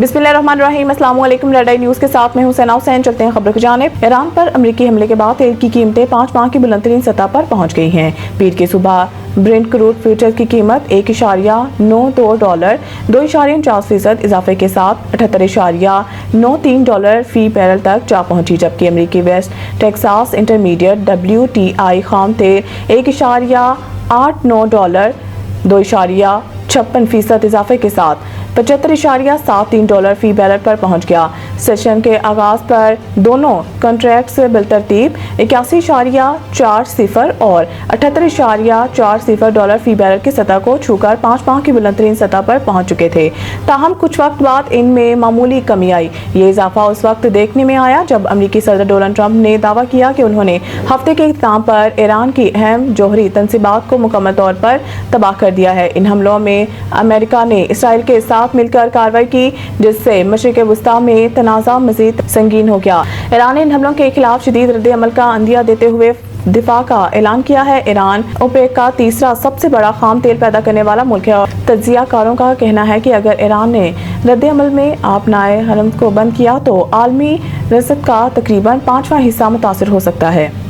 बिस्मिल्लाहिर्रहमानिर्रहीम। अस्सलाम वालेकुम। रेड आई न्यूज़ के साथ मैं हूं सना हुसैन। चलते हैं खबरों की जानिब। ईरान पर अमेरिकी हमले के बाद तेल की कीमतें 5 माह की बुलंदतरीन सतह पर पहुंच गई हैं। पीर की सुबह ब्रेंट क्रूड फ्यूचर की कीमत $1.92 2.49% इजाफे के साथ $78.93 फी बैरल तक जा पहुंची, जबकि अमेरिकी वेस्ट टेक्सास इंटरमीडिएट WTI खाम तेल $1.89 2.56% इजाफे के साथ $75.73 फी बैरल पर पहुंच गया। सेशन के आगाज पर दोनों कॉन्ट्रैक्ट्स बिलतरतीब 81.40 और $78.40 फी बैरल की सतह को छूकर 5 माह की बुलंदतरीन सतह पर पहुंच चुके थे। ताहम कुछ वक्त बाद इनमें मामूली कमी आई। ये इजाफा उस वक्त देखने में आया जब अमेरिकी सदर डोनाल्ड ट्रंप ने दावा किया कि उन्होंने हफ्ते के इख्तिताम पर ईरान की अहम जौहरी तंसीबात को मुकम्मल तौर पर तबाह कर दिया है। इन हमलों में अमेरिका ने इसराइल के साथ मिलकर कार्रवाई की, जिससे मशरिक़ वुस्ता में तनाज़ा मज़ीद संगीन हो गया। ईरान ने इन हमलों के खिलाफ शदीद रद्द अमल का अंदिया देते हुए दिफा का ऐलान किया है। ईरान ओपेक का तीसरा सबसे बड़ा खाम तेल पैदा करने वाला मुल्क है और तज्जिया कारों का कहना है कि अगर ईरान ने रद्द अमल में अपनाए हरम को बंद किया तो आलमी रसद का तकरीबन 5वां हिस्सा मुतासर हो सकता है।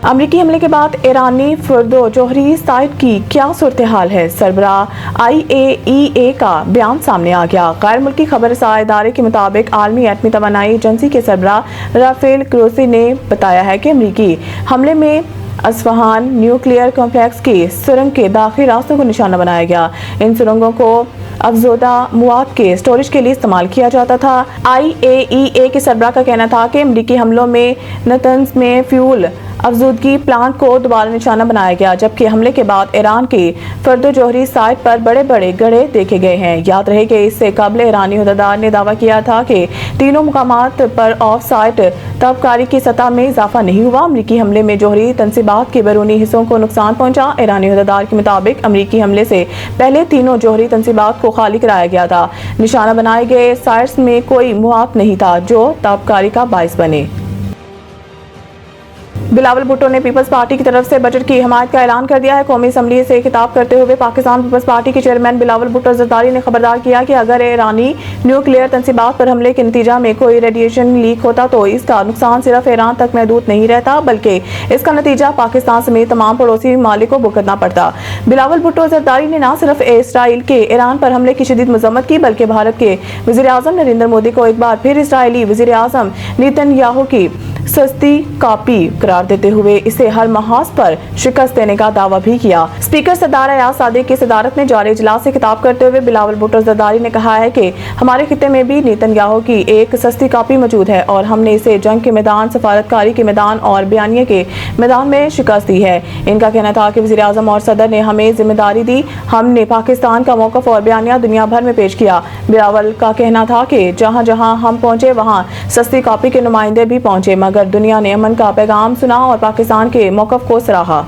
अमेरिकी हमले के बाद ईरानी फर्दो जौहरी साइट की क्या सूरत हाल है? सरबराह IAEA का बयान सामने आ गया। गैर मुल्की खबर इदारे के मुताबिक आलमी एटमी तवानाई एजेंसी के सरबराह राफेल ग्रोसी ने बताया है कि अमेरिकी हमले में अस्फहान न्यूक्लियर कॉम्प्लेक्स की सुरंग के दाखिली रास्तों को निशाना बनाया गया। इन सुरंगों को अफजोदा मवाद के स्टोरेज के लिए इस्तेमाल किया जाता था। IAEA के सरबराह का कहना था कि अमेरिकी हमलों में नतंज में फ्यूल अफजूदगी प्लांट को दोबारा निशाना बनाया गया, जबकि हमले के बाद ईरान की फर्दो जौहरी साइट पर बड़े बड़े गड्ढे देखे गए हैं। याद रहे कि इससे कबल ईरानी हुद्देदार ने दावा किया था कि तीनों मुकामात पर ऑफ साइट तबकारी की सतह में इजाफा नहीं हुआ। अमेरिकी हमले में जौहरी तंसीबात के बैरूनी हिस्सों को नुकसान पहुंचा। ईरानी हुद्देदार के मुताबिक अमेरिकी हमले से पहले तीनों जौहरी तंसीबात को खाली कराया गया था। निशाना बनाए गए साइट्स में कोई मुआवजा नहीं था जो तबकारी का बाइस बने। बिलावल भुट्टो ने पीपल्स पार्टी की तरफ से बजट की हिमायत का ऐलान कर दिया है। कौमी असम्बली से खिताब करते हुए पाकिस्तान पीपल्स पार्टी के चेयरमैन बिलावल भुट्टो जरदारी ने खबरदार किया कि अगर ईरानी न्यूक्लियर तंसीबात पर हमले के नतीजा में कोई रेडिएशन लीक होता तो इसका नुकसान सिर्फ ईरान तक महदूद नहीं रहता, बल्कि इसका नतीजा पाकिस्तान समेत तमाम पड़ोसी ममालिक को भुगतना पड़ता। बिलावल भुट्टो जरदारी ने न सिर्फ इसराइल के ईरान पर हमले की शदीद मजम्मत की, बल्कि भारत के वज़ीर आज़म नरेंद्र मोदी को एक बार फिर इसराइली वज़ीर आज़म नेतन्याहू की सस्ती कॉपी करार देते हुए इसे हर महाज पर शिकस्त देने का दावा भी किया। स्पीकर सरदार अयाज सादिक की सदारत में जारी इजलास से खिताब करते हुए बिलावल भुट्टो जरदारी ने कहा है कि हमारे खिते में भी नेतन्याहू की एक सस्ती कॉपी मौजूद है और हमने इसे जंग के मैदान, सफारतकारी के मैदान और बयानिए के मैदान में शिकस्त दी है। इनका कहना था कि वज़ीर आज़म और सदर ने हमें जिम्मेदारी दी, हमने पाकिस्तान का मौक़िफ़ और बयानिया दुनिया भर में पेश किया। बिलावल का कहना था कि जहाँ जहाँ हम पहुँचे वहाँ सस्ती कॉपी के नुमाइंदे भी पहुँचे, मगर दुनिया ने अमन का पैगाम सुना और पाकिस्तान के मौक़िफ़ को सराहा।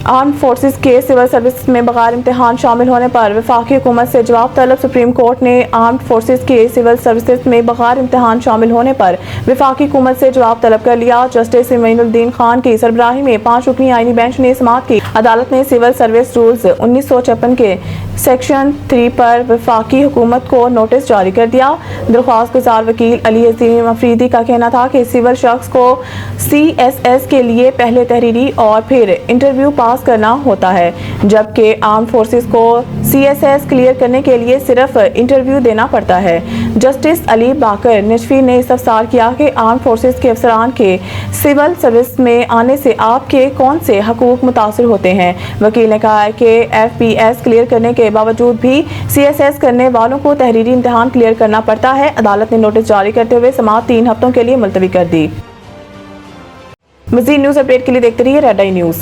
आर्म फोर्सेस के सिविल सर्विस में बगैर इम्तिहान शामिल होने पर वफाकी हुकूमत से जवाब तलब। सुप्रीम कोर्ट ने आर्म्ड फोर्सेस के सिविल सर्विसेज में बगैर इम्तिहान शामिल होने पर वफाकी हुकूमत से जवाब तलब कर लिया। जस्टिस मोइनुद्दीन खान की सरबराही में 5 रुकनी आईनी बेंच ने समाअत की। अदालत ने सिविल सर्विस रूल्स 1956 के सेक्शन 3 पर वफाकी हुकूमत को नोटिस जारी कर दिया। दरख्वास्त गुजार वकील अली अजीम अफरीदी का कहना था कि सिविल शख्स को CSS के लिए पहले तहरीरी और फिर इंटरव्यू पास करना होता है, जबकि आर्म फोर्सेस को CSS क्लियर करने के लिए सिर्फ इंटरव्यू देना पड़ता है। जस्टिस अली बाकर नशफी ने इस्तफसार किया कि आर्म फोर्सेस के अफसरान के सिविल सर्विस में आने से आपके कौन से हकूक मुतासर होते हैं। वकील ने कहा है कि FPS क्लियर करने के बावजूद भी CSS करने वालों को तहरीरी इम्तिहान क्लियर करना पड़ता है। अदालत ने नोटिस जारी करते हुए समाअत 3 हफ्तों के लिए मुलतवी कर दी। मज़ीद न्यूज़ अपडेट के लिए देखते रहिए रेड आई न्यूज़।